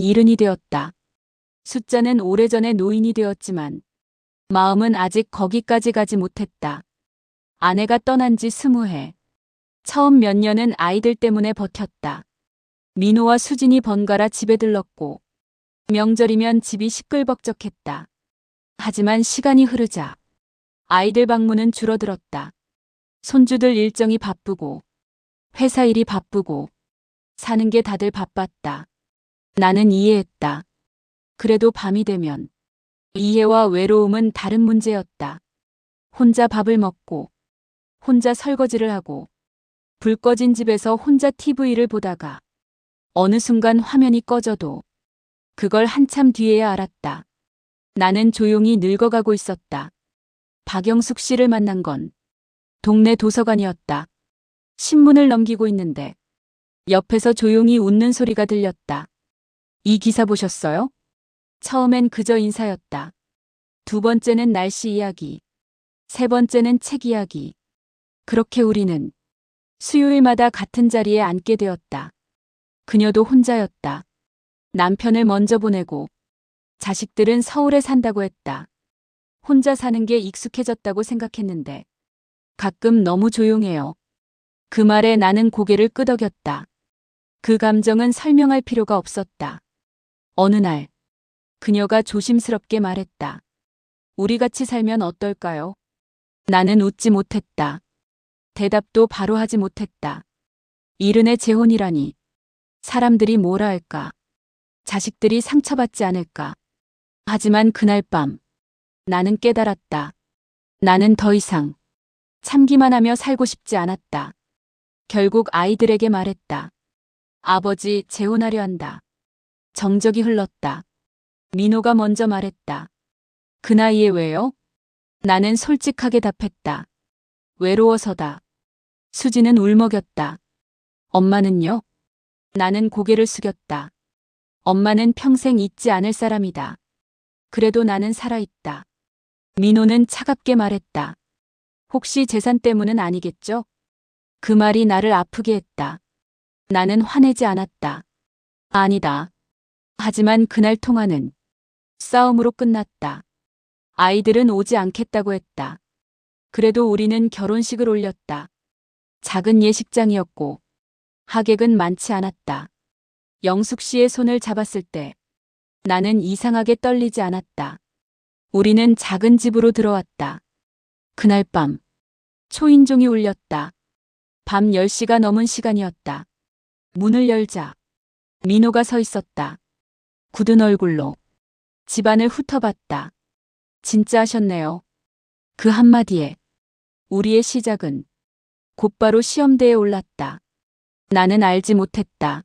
이른이 되었다. 숫자는 오래전에 노인이 되었지만 마음은 아직 거기까지 가지 못했다. 아내가 떠난 지 20해. 처음 몇 년은 아이들 때문에 버텼다. 민호와 수진이 번갈아 집에 들렀고 명절이면 집이 시끌벅적했다. 하지만 시간이 흐르자 아이들 방문은 줄어들었다. 손주들 일정이 바쁘고 회사 일이 바쁘고 사는 게 다들 바빴다. 나는 이해했다. 그래도 밤이 되면 이해와 외로움은 다른 문제였다. 혼자 밥을 먹고 혼자 설거지를 하고 불 꺼진 집에서 혼자 TV를 보다가 어느 순간 화면이 꺼져도 그걸 한참 뒤에야 알았다. 나는 조용히 늙어가고 있었다. 박영숙 씨를 만난 건 동네 도서관이었다. 신문을 넘기고 있는데 옆에서 조용히 웃는 소리가 들렸다. 이 기사 보셨어요? 처음엔 그저 인사였다. 두 번째는 날씨 이야기. 세 번째는 책 이야기. 그렇게 우리는 수요일마다 같은 자리에 앉게 되었다. 그녀도 혼자였다. 남편을 먼저 보내고 자식들은 서울에 산다고 했다. 혼자 사는 게 익숙해졌다고 생각했는데 가끔 너무 조용해요. 그 말에 나는 고개를 끄덕였다. 그 감정은 설명할 필요가 없었다. 어느 날 그녀가 조심스럽게 말했다. 우리 같이 살면 어떨까요? 나는 웃지 못했다. 대답도 바로 하지 못했다. 이른의 재혼이라니. 사람들이 뭐라 할까? 자식들이 상처받지 않을까? 하지만 그날 밤 나는 깨달았다. 나는 더 이상 참기만 하며 살고 싶지 않았다. 결국 아이들에게 말했다. 아버지, 재혼하려 한다. 정적이 흘렀다. 민호가 먼저 말했다. 그 나이에 왜요? 나는 솔직하게 답했다. 외로워서다. 수지는 울먹였다. 엄마는요? 나는 고개를 숙였다. 엄마는 평생 잊지 않을 사람이다. 그래도 나는 살아있다. 민호는 차갑게 말했다. 혹시 재산 때문은 아니겠죠? 그 말이 나를 아프게 했다. 나는 화내지 않았다. 아니다. 하지만 그날 통화는 싸움으로 끝났다. 아이들은 오지 않겠다고 했다. 그래도 우리는 결혼식을 올렸다. 작은 예식장이었고 하객은 많지 않았다. 영숙 씨의 손을 잡았을 때 나는 이상하게 떨리지 않았다. 우리는 작은 집으로 들어왔다. 그날 밤 초인종이 울렸다. 밤 10시가 넘은 시간이었다. 문을 열자 민호가 서 있었다. 굳은 얼굴로 집안을 훑어봤다. 진짜 하셨네요. 그 한마디에 우리의 시작은 곧바로 시험대에 올랐다. 나는 알지 못했다.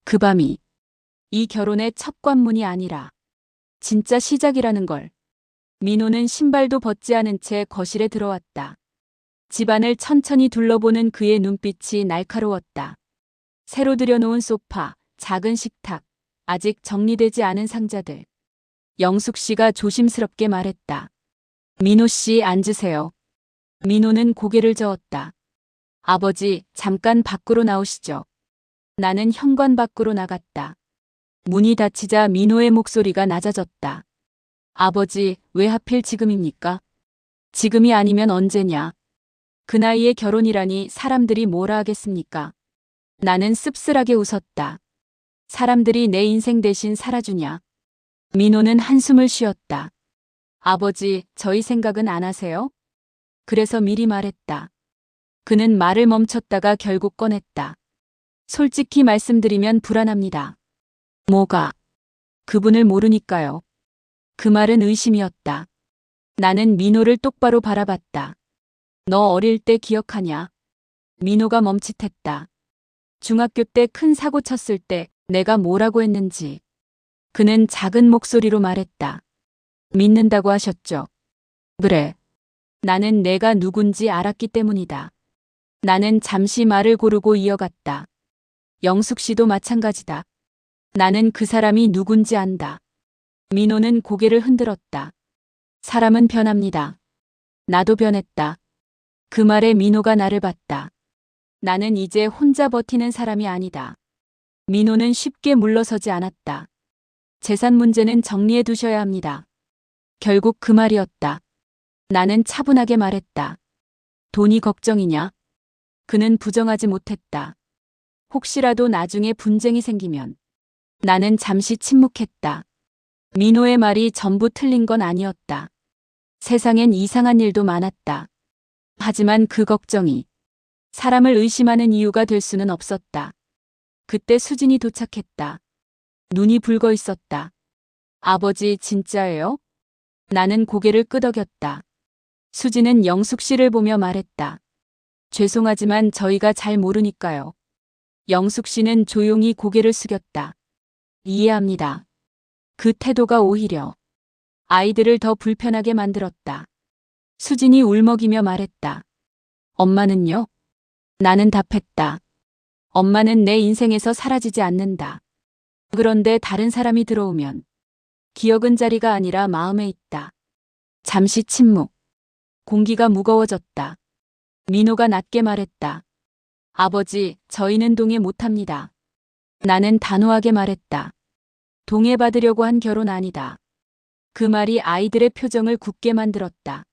그 밤이 이 결혼의 첫 관문이 아니라 진짜 시작이라는 걸. 민호는 신발도 벗지 않은 채 거실에 들어왔다. 집안을 천천히 둘러보는 그의 눈빛이 날카로웠다. 새로 들여놓은 소파, 작은 식탁, 아직 정리되지 않은 상자들. 영숙 씨가 조심스럽게 말했다. 민호 씨 앉으세요. 민호는 고개를 저었다. 아버지, 잠깐 밖으로 나오시죠. 나는 현관 밖으로 나갔다. 문이 닫히자 민호의 목소리가 낮아졌다. 아버지, 왜 하필 지금입니까? 지금이 아니면 언제냐? 그 나이에 결혼이라니 사람들이 뭐라 하겠습니까? 나는 씁쓸하게 웃었다. 사람들이 내 인생 대신 살아주냐? 민호는 한숨을 쉬었다. 아버지, 저희 생각은 안 하세요? 그래서 미리 말했다. 그는 말을 멈췄다가 결국 꺼냈다. 솔직히 말씀드리면 불안합니다. 뭐가? 그분을 모르니까요. 그 말은 의심이었다. 나는 민호를 똑바로 바라봤다. 너 어릴 때 기억하냐? 민호가 멈칫했다. 중학교 때 큰 사고 쳤을 때 내가 뭐라고 했는지. 그는 작은 목소리로 말했다. 믿는다고 하셨죠? 그래. 나는 내가 누군지 알았기 때문이다. 나는 잠시 말을 고르고 이어갔다. 영숙 씨도 마찬가지다. 나는 그 사람이 누군지 안다. 민호는 고개를 흔들었다. 사람은 변합니다. 나도 변했다. 그 말에 민호가 나를 봤다. 나는 이제 혼자 버티는 사람이 아니다. 민호는 쉽게 물러서지 않았다. 재산 문제는 정리해 두셔야 합니다. 결국 그 말이었다. 나는 차분하게 말했다. 돈이 걱정이냐? 그는 부정하지 못했다. 혹시라도 나중에 분쟁이 생기면. 나는 잠시 침묵했다. 민호의 말이 전부 틀린 건 아니었다. 세상엔 이상한 일도 많았다. 하지만 그 걱정이 사람을 의심하는 이유가 될 수는 없었다. 그때 수진이 도착했다. 눈이 붉어 있었다. 아버지 진짜예요? 나는 고개를 끄덕였다. 수진은 영숙 씨를 보며 말했다. 죄송하지만 저희가 잘 모르니까요. 영숙 씨는 조용히 고개를 숙였다. 이해합니다. 그 태도가 오히려 아이들을 더 불편하게 만들었다. 수진이 울먹이며 말했다. 엄마는요? 나는 답했다. 엄마는 내 인생에서 사라지지 않는다. 그런데 다른 사람이 들어오면 기억은 자리가 아니라 마음에 있다. 잠시 침묵. 공기가 무거워졌다. 민호가 낮게 말했다. 아버지, 저희는 동의 못합니다. 나는 단호하게 말했다. 동의받으려고 한 결혼 아니다. 그 말이 아이들의 표정을 굳게 만들었다.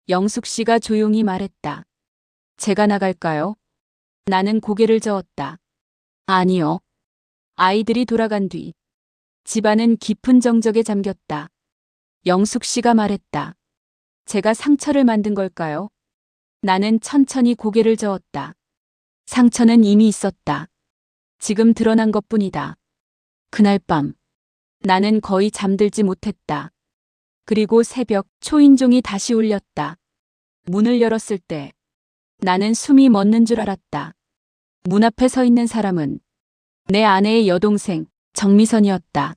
영숙 씨가 조용히 말했다. 제가 나갈까요? 나는 고개를 저었다. 아니요. 아이들이 돌아간 뒤 집안은 깊은 정적에 잠겼다. 영숙 씨가 말했다. 제가 상처를 만든 걸까요? 나는 천천히 고개를 저었다. 상처는 이미 있었다. 지금 드러난 것뿐이다. 그날 밤 나는 거의 잠들지 못했다. 그리고 새벽 초인종이 다시 울렸다. 문을 열었을 때 나는 숨이 멎는 줄 알았다. 문 앞에 서 있는 사람은 내 아내의 여동생 정미선이었다.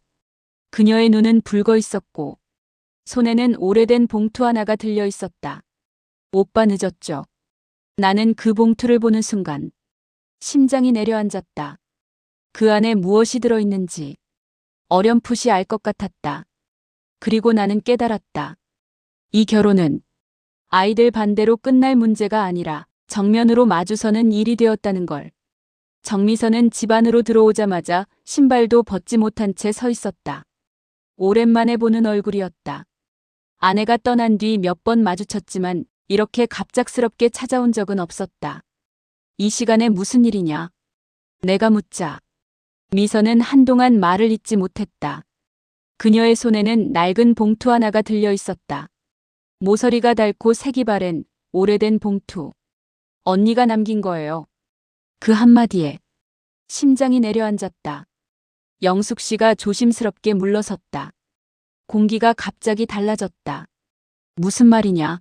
그녀의 눈은 붉어 있었고 손에는 오래된 봉투 하나가 들려 있었다. 오빠 늦었죠. 나는 그 봉투를 보는 순간 심장이 내려앉았다. 그 안에 무엇이 들어있는지 어렴풋이 알 것 같았다. 그리고 나는 깨달았다. 이 결혼은 아이들 반대로 끝날 문제가 아니라 정면으로 마주서는 일이 되었다는 걸. 정미선은 집 안으로 들어오자마자 신발도 벗지 못한 채 서 있었다. 오랜만에 보는 얼굴이었다. 아내가 떠난 뒤 몇 번 마주쳤지만 이렇게 갑작스럽게 찾아온 적은 없었다. 이 시간에 무슨 일이냐? 내가 묻자. 미선은 한동안 말을 잇지 못했다. 그녀의 손에는 낡은 봉투 하나가 들려 있었다. 모서리가 닳고 색이 바랜 오래된 봉투. 언니가 남긴 거예요. 그 한마디에 심장이 내려앉았다. 영숙 씨가 조심스럽게 물러섰다. 공기가 갑자기 달라졌다. 무슨 말이냐?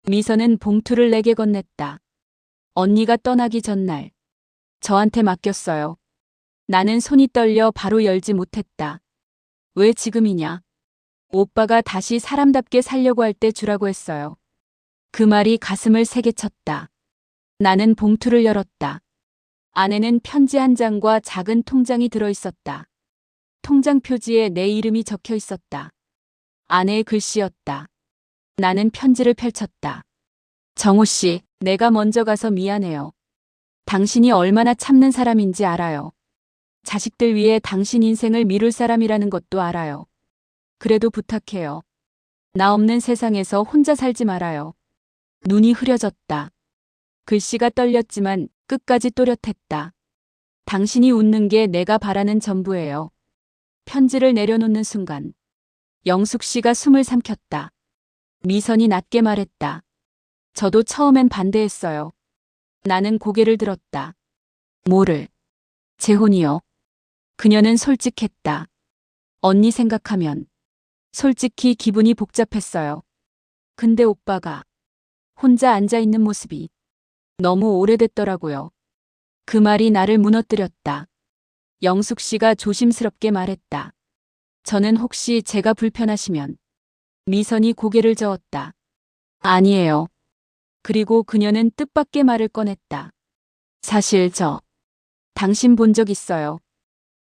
미선은 봉투를 내게 건넸다. 언니가 떠나기 전날 저한테 맡겼어요. 나는 손이 떨려 바로 열지 못했다. 왜 지금이냐? 오빠가 다시 사람답게 살려고 할 때 주라고 했어요. 그 말이 가슴을 세게 쳤다. 나는 봉투를 열었다. 안에는 편지 한 장과 작은 통장이 들어 있었다. 통장 표지에 내 이름이 적혀 있었다. 아내의 글씨였다. 나는 편지를 펼쳤다. 정호 씨, 내가 먼저 가서 미안해요. 당신이 얼마나 참는 사람인지 알아요. 자식들 위해 당신 인생을 미룰 사람이라는 것도 알아요. 그래도 부탁해요. 나 없는 세상에서 혼자 살지 말아요. 눈이 흐려졌다. 글씨가 떨렸지만 끝까지 또렷했다. 당신이 웃는 게 내가 바라는 전부예요. 편지를 내려놓는 순간 영숙 씨가 숨을 삼켰다. 미선이 낮게 말했다. 저도 처음엔 반대했어요. 나는 고개를 들었다. 뭐를? 재혼이요. 그녀는 솔직했다. 언니 생각하면 솔직히 기분이 복잡했어요. 근데 오빠가 혼자 앉아있는 모습이 너무 오래됐더라고요. 그 말이 나를 무너뜨렸다. 영숙 씨가 조심스럽게 말했다. 저는 혹시 제가 불편하시면. 미선이 고개를 저었다. 아니에요. 그리고 그녀는 뜻밖의 말을 꺼냈다. 사실 저 당신 본 적 있어요.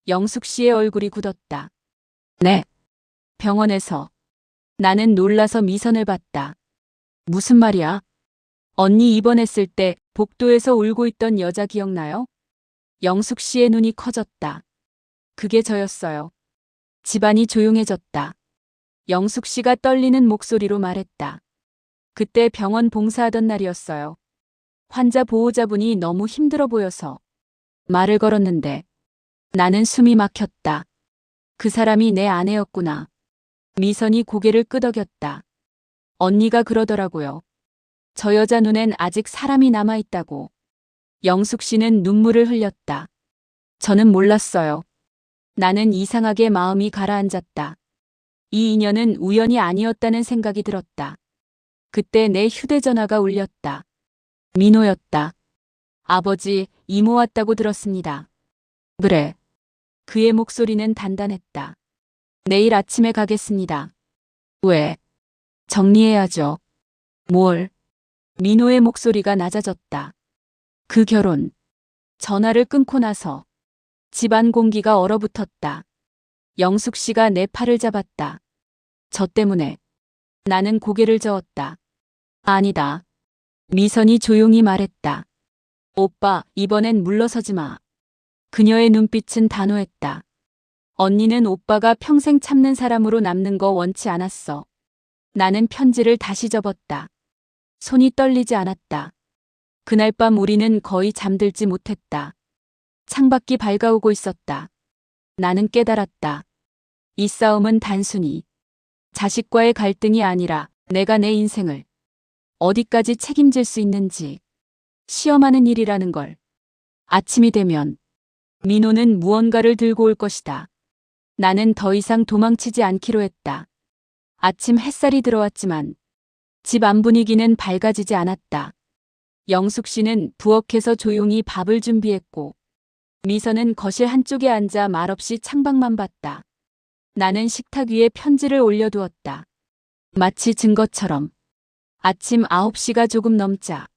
영숙 씨의 얼굴이 굳었다. 네. 병원에서. 나는 놀라서 미선을 봤다. 무슨 말이야? 언니 입원했을 때 복도에서 울고 있던 여자 기억나요? 영숙 씨의 눈이 커졌다. 그게 저였어요. 집안이 조용해졌다. 영숙 씨가 떨리는 목소리로 말했다. 그때 병원 봉사하던 날이었어요. 환자 보호자분이 너무 힘들어 보여서 말을 걸었는데 나는 숨이 막혔다. 그 사람이 내 아내였구나. 미선이 고개를 끄덕였다. 언니가 그러더라고요. 저 여자 눈엔 아직 사람이 남아있다고. 영숙 씨는 눈물을 흘렸다. 저는 몰랐어요. 나는 이상하게 마음이 가라앉았다. 이 인연은 우연이 아니었다는 생각이 들었다. 그때 내 휴대전화가 울렸다. 민호였다. 아버지, 이모 왔다고 들었습니다. 그래. 그의 목소리는 단단했다. 내일 아침에 가겠습니다. 왜? 정리해야죠. 뭘? 민호의 목소리가 낮아졌다. 그 결혼. 전화를 끊고 나서 집안 공기가 얼어붙었다. 영숙 씨가 내 팔을 잡았다. 저 때문에. 나는 고개를 저었다. 아니다. 미선이 조용히 말했다. 오빠, 이번엔 물러서지 마. 그녀의 눈빛은 단호했다. 언니는 오빠가 평생 참는 사람으로 남는 거 원치 않았어. 나는 편지를 다시 접었다. 손이 떨리지 않았다. 그날 밤 우리는 거의 잠들지 못했다. 창밖이 밝아오고 있었다. 나는 깨달았다. 이 싸움은 단순히 자식과의 갈등이 아니라 내가 내 인생을 어디까지 책임질 수 있는지 시험하는 일이라는 걸. 아침이 되면 민호는 무언가를 들고 올 것이다. 나는 더 이상 도망치지 않기로 했다. 아침 햇살이 들어왔지만 집 안 분위기는 밝아지지 않았다. 영숙 씨는 부엌에서 조용히 밥을 준비했고 미선은 거실 한쪽에 앉아 말없이 창밖만 봤다. 나는 식탁 위에 편지를 올려두었다. 마치 증거처럼. 아침 9시가 조금 넘자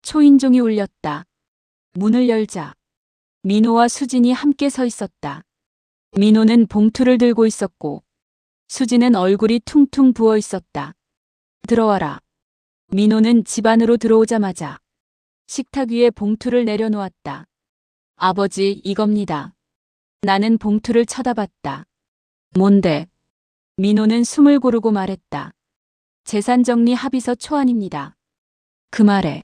초인종이 울렸다. 문을 열자 민호와 수진이 함께 서 있었다. 민호는 봉투를 들고 있었고 수진은 얼굴이 퉁퉁 부어 있었다. 들어와라. 민호는 집 안으로 들어오자마자 식탁 위에 봉투를 내려놓았다. 아버지, 이겁니다. 나는 봉투를 쳐다봤다. 뭔데? 민호는 숨을 고르고 말했다. 재산정리 합의서 초안입니다. 그 말에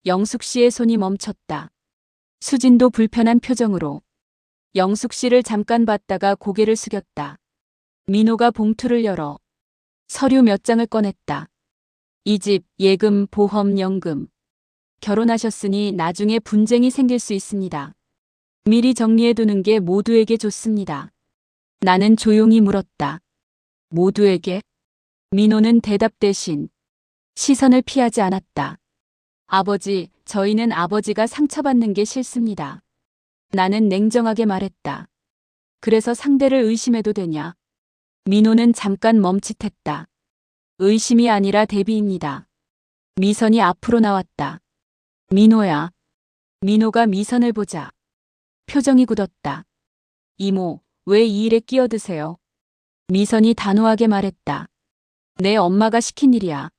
영숙 씨의 손이 멈췄다. 수진도 불편한 표정으로 영숙 씨를 잠깐 봤다가 고개를 숙였다. 민호가 봉투를 열어 서류 몇 장을 꺼냈다. 이 집, 예금, 보험, 연금. 결혼하셨으니 나중에 분쟁이 생길 수 있습니다. 미리 정리해두는 게 모두에게 좋습니다. 나는 조용히 물었다. 모두에게? 민호는 대답 대신 시선을 피하지 않았다. 아버지, 저희는 아버지가 상처받는 게 싫습니다. 나는 냉정하게 말했다. 그래서 상대를 의심해도 되냐? 민호는 잠깐 멈칫했다. 의심이 아니라 대비입니다. 미선이 앞으로 나왔다. 민호야. 민호가 미선을 보자 표정이 굳었다. 이모, 왜 이 일에 끼어드세요? 미선이 단호하게 말했다. 내 엄마가 시킨 일이야.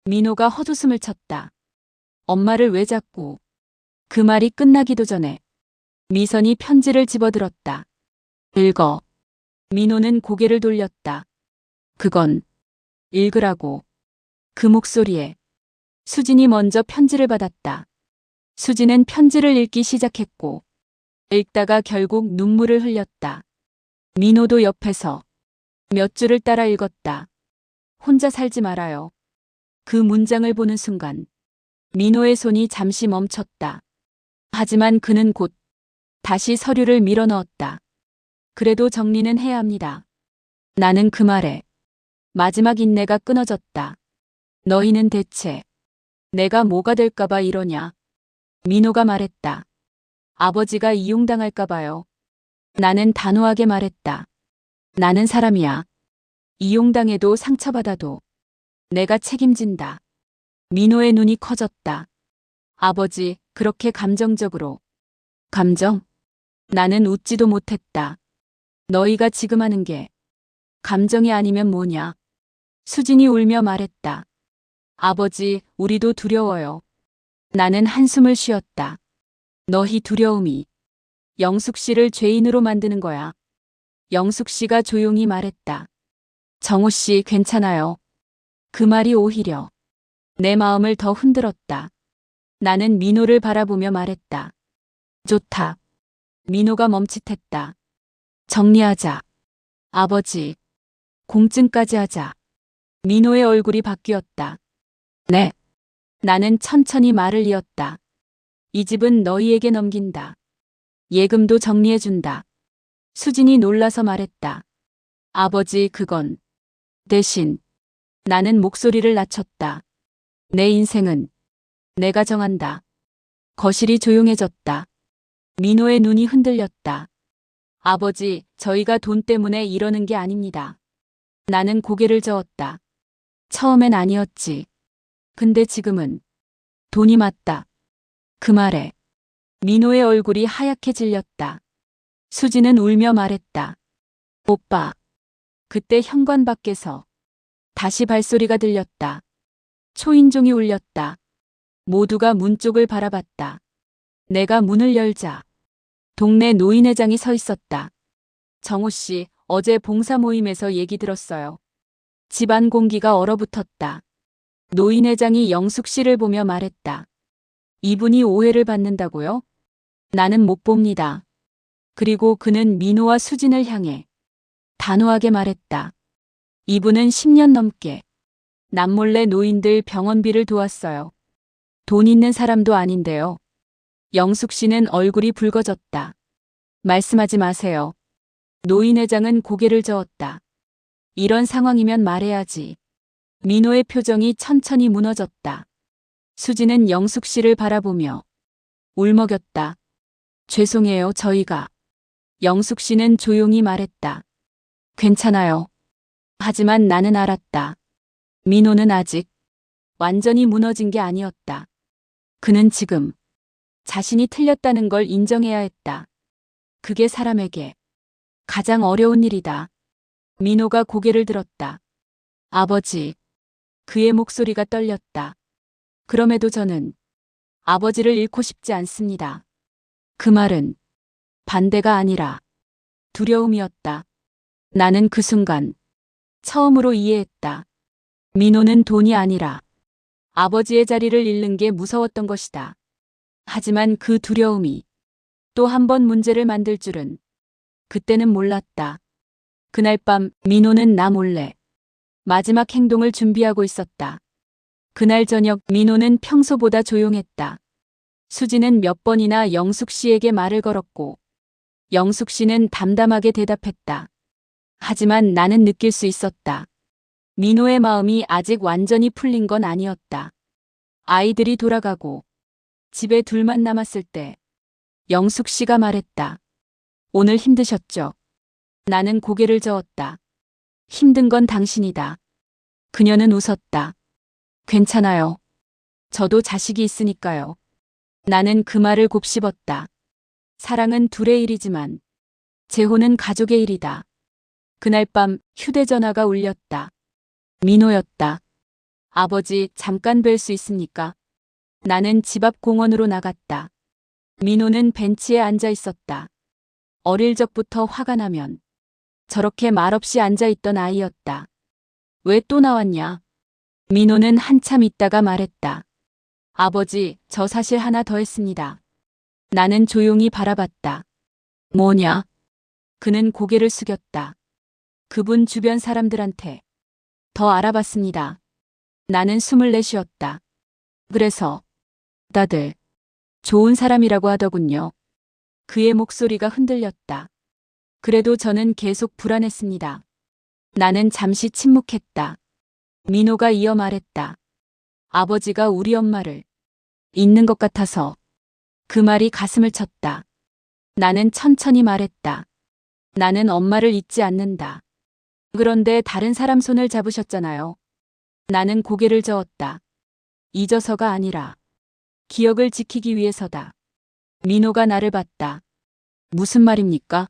민호가 헛웃음을 쳤다. 엄마를 왜 자꾸? 그 말이 끝나기도 전에 미선이 편지를 집어들었다. 읽어. 민호는 고개를 돌렸다. 그건 읽으라고. 그 목소리에 수진이 먼저 편지를 받았다. 수진은 편지를 읽기 시작했고 읽다가 결국 눈물을 흘렸다. 민호도 옆에서 몇 줄을 따라 읽었다. 혼자 살지 말아요. 그 문장을 보는 순간 민호의 손이 잠시 멈췄다. 하지만 그는 곧 다시 서류를 밀어 넣었다. 그래도 정리는 해야 합니다. 나는 그 말에 마지막 인내가 끊어졌다. 너희는 대체 내가 뭐가 될까봐 이러냐? 민호가 말했다. 아버지가 이용당할까봐요. 나는 단호하게 말했다. 나는 사람이야. 이용당해도 상처받아도 내가 책임진다. 민호의 눈이 커졌다. 아버지, 그렇게 감정적으로. 감정? 나는 웃지도 못했다. 너희가 지금 하는 게 감정이 아니면 뭐냐? 수진이 울며 말했다. 아버지, 우리도 두려워요. 나는 한숨을 쉬었다. 너희 두려움이 영숙 씨를 죄인으로 만드는 거야. 영숙 씨가 조용히 말했다. 정호 씨 괜찮아요. 그 말이 오히려 내 마음을 더 흔들었다. 나는 민호를 바라보며 말했다. 좋다. 민호가 멈칫했다. 정리하자. 아버지. 공증까지 하자. 민호의 얼굴이 바뀌었다. 네. 나는 천천히 말을 이었다. 이 집은 너희에게 넘긴다. 예금도 정리해준다. 수진이 놀라서 말했다. 아버지 그건. 대신 나는 목소리를 낮췄다. 내 인생은 내가 정한다. 거실이 조용해졌다. 민호의 눈이 흔들렸다. 아버지, 저희가 돈 때문에 이러는 게 아닙니다. 나는 고개를 저었다. 처음엔 아니었지. 근데 지금은 돈이 맞다. 그 말에 민호의 얼굴이 하얗게 질렸다. 수지는 울며 말했다. 오빠. 그때 현관 밖에서 다시 발소리가 들렸다. 초인종이 울렸다. 모두가 문 쪽을 바라봤다. 내가 문을 열자 동네 노인회장이 서 있었다. 정호 씨, 어제 봉사 모임에서 얘기 들었어요. 집안 공기가 얼어붙었다. 노인회장이 영숙 씨를 보며 말했다. 이분이 오해를 받는다고요? 나는 못 봅니다. 그리고 그는 민호와 수진을 향해 단호하게 말했다. 이분은 10년 넘게 남몰래 노인들 병원비를 도왔어요. 돈 있는 사람도 아닌데요. 영숙 씨는 얼굴이 붉어졌다. 말씀하지 마세요. 노인회장은 고개를 저었다. 이런 상황이면 말해야지. 민호의 표정이 천천히 무너졌다. 수지는 영숙 씨를 바라보며 울먹였다. 죄송해요, 저희가. 영숙 씨는 조용히 말했다. 괜찮아요. 하지만 나는 알았다. 민호는 아직 완전히 무너진 게 아니었다. 그는 지금 자신이 틀렸다는 걸 인정해야 했다. 그게 사람에게 가장 어려운 일이다. 민호가 고개를 들었다. 아버지. 그의 목소리가 떨렸다. 그럼에도 저는 아버지를 잃고 싶지 않습니다. 그 말은 반대가 아니라 두려움이었다. 나는 그 순간 처음으로 이해했다. 민호는 돈이 아니라 아버지의 자리를 잃는 게 무서웠던 것이다. 하지만 그 두려움이 또 한 번 문제를 만들 줄은 그때는 몰랐다. 그날 밤 민호는 나 몰래 마지막 행동을 준비하고 있었다. 그날 저녁 민호는 평소보다 조용했다. 수지는 몇 번이나 영숙 씨에게 말을 걸었고 영숙 씨는 담담하게 대답했다. 하지만 나는 느낄 수 있었다. 민호의 마음이 아직 완전히 풀린 건 아니었다. 아이들이 돌아가고 집에 둘만 남았을 때 영숙 씨가 말했다. 오늘 힘드셨죠? 나는 고개를 저었다. 힘든 건 당신이다. 그녀는 웃었다. 괜찮아요. 저도 자식이 있으니까요. 나는 그 말을 곱씹었다. 사랑은 둘의 일이지만 재혼은 가족의 일이다. 그날 밤 휴대전화가 울렸다. 민호였다. 아버지, 잠깐 뵐 수 있습니까? 나는 집 앞 공원으로 나갔다. 민호는 벤치에 앉아 있었다. 어릴 적부터 화가 나면 저렇게 말없이 앉아 있던 아이였다. 왜 또 나왔냐? 민호는 한참 있다가 말했다. 아버지, 저 사실 하나 더 했습니다. 나는 조용히 바라봤다. 뭐냐? 그는 고개를 숙였다. 그분 주변 사람들한테 더 알아봤습니다. 나는 숨을 내쉬었다. 그래서 다들 좋은 사람이라고 하더군요. 그의 목소리가 흔들렸다. 그래도 저는 계속 불안했습니다. 나는 잠시 침묵했다. 민호가 이어 말했다. 아버지가 우리 엄마를 잊는 것 같아서. 그 말이 가슴을 쳤다. 나는 천천히 말했다. 나는 엄마를 잊지 않는다. 그런데 다른 사람 손을 잡으셨잖아요. 나는 고개를 저었다. 잊어서가 아니라 기억을 지키기 위해서다. 민호가 나를 봤다. 무슨 말입니까?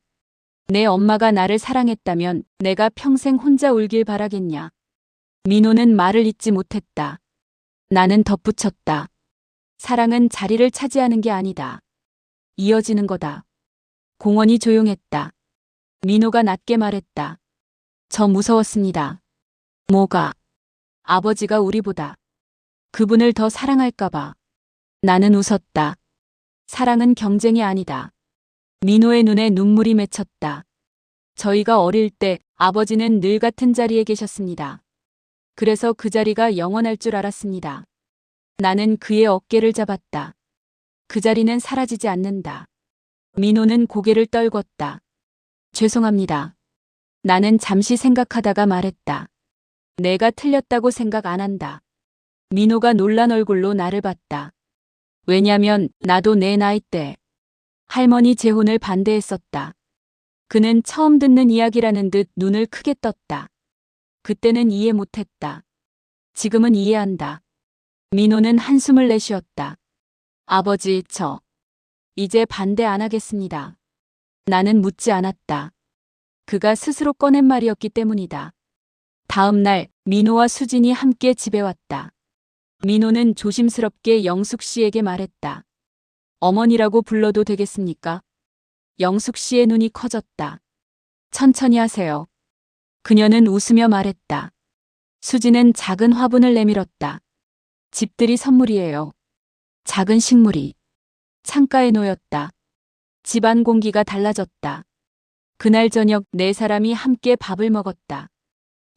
내 엄마가 나를 사랑했다면 내가 평생 혼자 울길 바라겠냐. 민호는 말을 잇지 못했다. 나는 덧붙였다. 사랑은 자리를 차지하는 게 아니다. 이어지는 거다. 공원이 조용했다. 민호가 낮게 말했다. 저 무서웠습니다. 뭐가? 아버지가 우리보다 그분을 더 사랑할까봐. 나는 웃었다. 사랑은 경쟁이 아니다. 민호의 눈에 눈물이 맺혔다. 저희가 어릴 때 아버지는 늘 같은 자리에 계셨습니다. 그래서 그 자리가 영원할 줄 알았습니다. 나는 그의 어깨를 잡았다. 그 자리는 사라지지 않는다. 민호는 고개를 떨궜다. 죄송합니다. 나는 잠시 생각하다가 말했다. 내가 틀렸다고 생각 안 한다. 민호가 놀란 얼굴로 나를 봤다. 왜냐면 나도 내 나이 때 할머니 재혼을 반대했었다. 그는 처음 듣는 이야기라는 듯 눈을 크게 떴다. 그때는 이해 못했다. 지금은 이해한다. 민호는 한숨을 내쉬었다. 아버지, 저 이제 반대 안 하겠습니다. 나는 묻지 않았다. 그가 스스로 꺼낸 말이었기 때문이다. 다음 날 민호와 수진이 함께 집에 왔다. 민호는 조심스럽게 영숙 씨에게 말했다. 어머니라고 불러도 되겠습니까? 영숙 씨의 눈이 커졌다. 천천히 하세요. 그녀는 웃으며 말했다. 수진은 작은 화분을 내밀었다. 집들이 선물이에요. 작은 식물이 창가에 놓였다. 집안 공기가 달라졌다. 그날 저녁 네 사람이 함께 밥을 먹었다.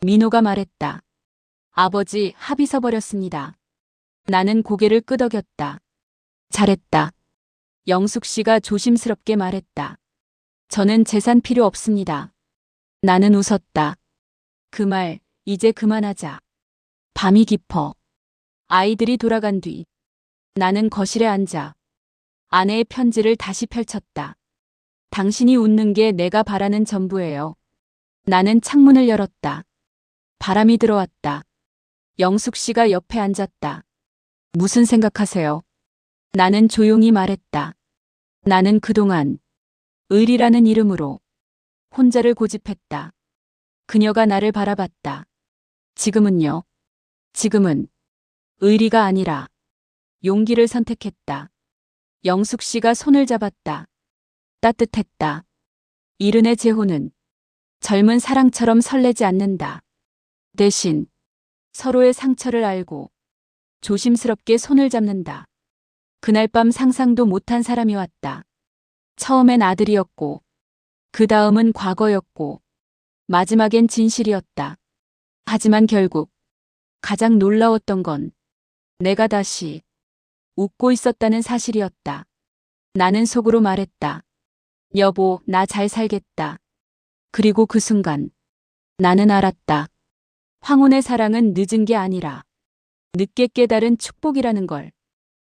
민호가 말했다. 아버지, 합의 서버렸습니다. 나는 고개를 끄덕였다. 잘했다. 영숙 씨가 조심스럽게 말했다. 저는 재산 필요 없습니다. 나는 웃었다. 그 말, 이제 그만하자. 밤이 깊어. 아이들이 돌아간 뒤 나는 거실에 앉아 아내의 편지를 다시 펼쳤다. 당신이 웃는 게 내가 바라는 전부예요. 나는 창문을 열었다. 바람이 들어왔다. 영숙 씨가 옆에 앉았다. 무슨 생각하세요? 나는 조용히 말했다. 나는 그동안 의리라는 이름으로 혼자를 고집했다. 그녀가 나를 바라봤다. 지금은요? 지금은 의리가 아니라 용기를 선택했다. 영숙 씨가 손을 잡았다. 따뜻했다. 이른의 재혼은 젊은 사랑처럼 설레지 않는다. 대신 서로의 상처를 알고 조심스럽게 손을 잡는다. 그날 밤 상상도 못한 사람이 왔다. 처음엔 아들이었고, 그 다음은 과거였고, 마지막엔 진실이었다. 하지만 결국 가장 놀라웠던 건 내가 다시 웃고 있었다는 사실이었다. 나는 속으로 말했다. 여보, 나 잘 살겠다. 그리고 그 순간 나는 알았다. 황혼의 사랑은 늦은 게 아니라 늦게 깨달은 축복이라는 걸.